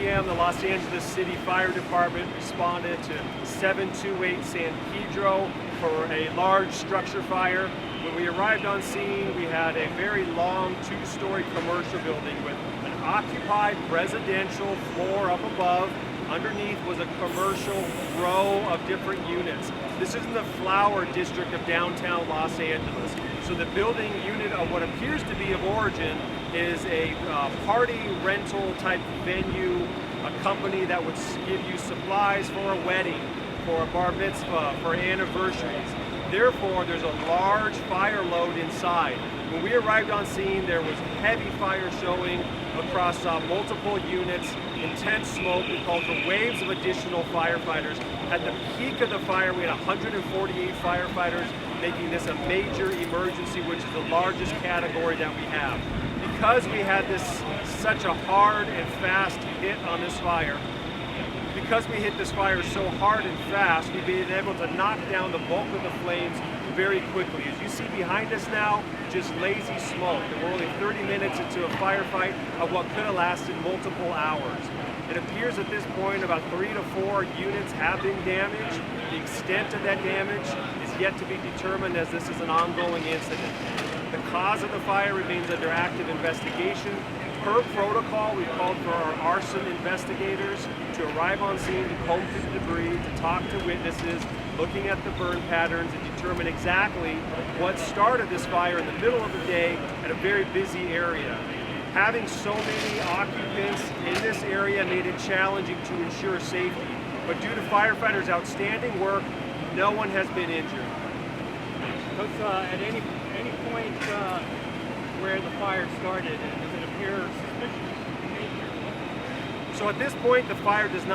p.m. the Los Angeles City Fire Department responded to 728 San Pedro for a large structure fire. When we arrived on scene, we had a very long two-story commercial building with an occupied residential floor up above. Underneath was a commercial row of different units. This is in the Flower District of downtown Los Angeles. So the building unit of what appears to be of origin is a party rental type venue, a company that would give you supplies for a wedding, for a bar mitzvah, for anniversaries. Therefore, there's a large fire load inside. When we arrived on scene, there was heavy fire showing across multiple units, intense smoke. We called for waves of additional firefighters. At the peak of the fire, we had 148 firefighters, making this a major emergency, which is the largest category that we have. Because we had such a hard and fast hit on this fire, because we hit this fire so hard and fast, we've been able to knock down the bulk of the flames very quickly. As you see behind us now, just lazy smoke. And we're only 30 minutes into a firefight of what could have lasted multiple hours. It appears at this point about 3 to 4 units have been damaged. The extent of that damage is yet to be determined, as this is an ongoing incident. The cause of the fire remains under active investigation. Per protocol, we've called for our arson investigators to arrive on scene to comb through the debris, to talk to witnesses, looking at the burn patterns and determine exactly what started this fire in the middle of the day at a very busy area. Having so many occupants in this area made it challenging to ensure safety, but due to firefighters' outstanding work, no one has been injured. Coach, at any point where the fire started, does it appear suspicious in nature? So at this point, the fire does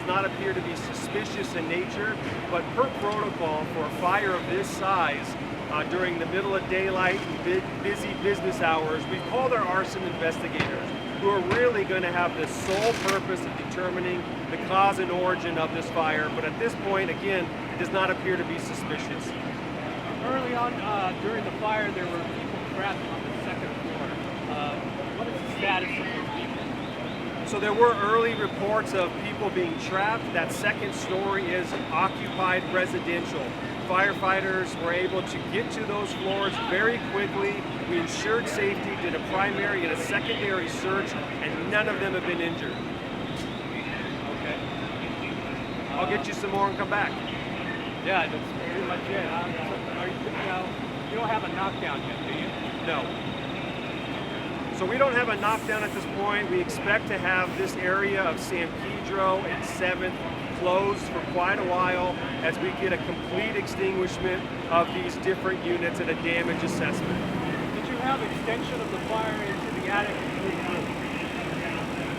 not appear to be suspicious in nature, but per protocol for a fire of this size, during the middle of daylight and busy business hours, we've called our arson investigators, who are really going to have the sole purpose of determining the cause and origin of this fire. But at this point, again, it does not appear to be suspicious. Early on during the fire, there were people trapped on the second floor. What is the status of those people? So there were early reports of people being trapped. That second story is occupied residential. Firefighters were able to get to those floors very quickly. We ensured safety, did a primary and a secondary search, and none of them have been injured. Okay. I'll get you some more and come back. Yeah, that's pretty much it. You don't have a knockdown yet, do you? No. So we don't have a knockdown at this point. We expect to have this area of San Pedro and 7th closed for quite a while as we get a complete extinguishment of these different units and a damage assessment. Did you have extension of the fire into the attic?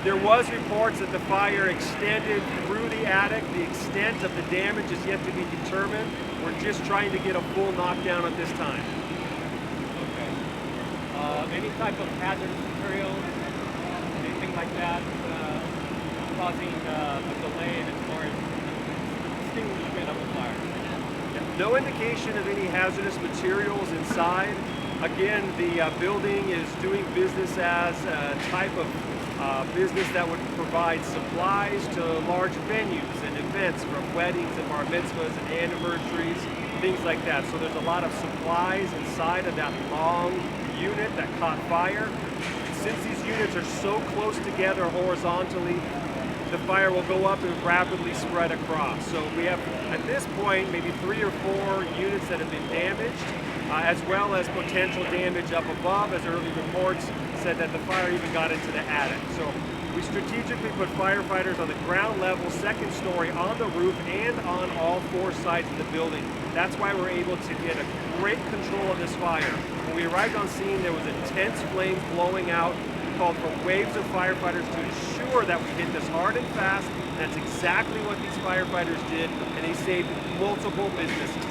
There was reports that the fire extended through the attic. The extent of the damage is yet to be determined. We're just trying to get a full knockdown at this time. Okay. Any type of hazardous material, anything like that, causing a delay as far as extinguishment of the fire? No indication of any hazardous materials inside. Again, the building is doing business as a type of business that would provide supplies to large venues and events, from weddings and bar mitzvahs and anniversaries, things like that. So there's a lot of supplies inside of that long unit that caught fire. Since these units are so close together horizontally, the fire will go up and rapidly spread across. So we have, at this point, maybe 3 or 4 units that have been damaged, as well as potential damage up above, as early reports said that the fire even got into the attic. So we strategically put firefighters on the ground level, second story, on the roof, and on all 4 sides of the building. That's why we're able to get a great control of this fire. When we arrived on scene, there was intense flames blowing out called for waves of firefighters to ensure that we hit this hard and fast. And that's exactly what these firefighters did, and they saved multiple businesses.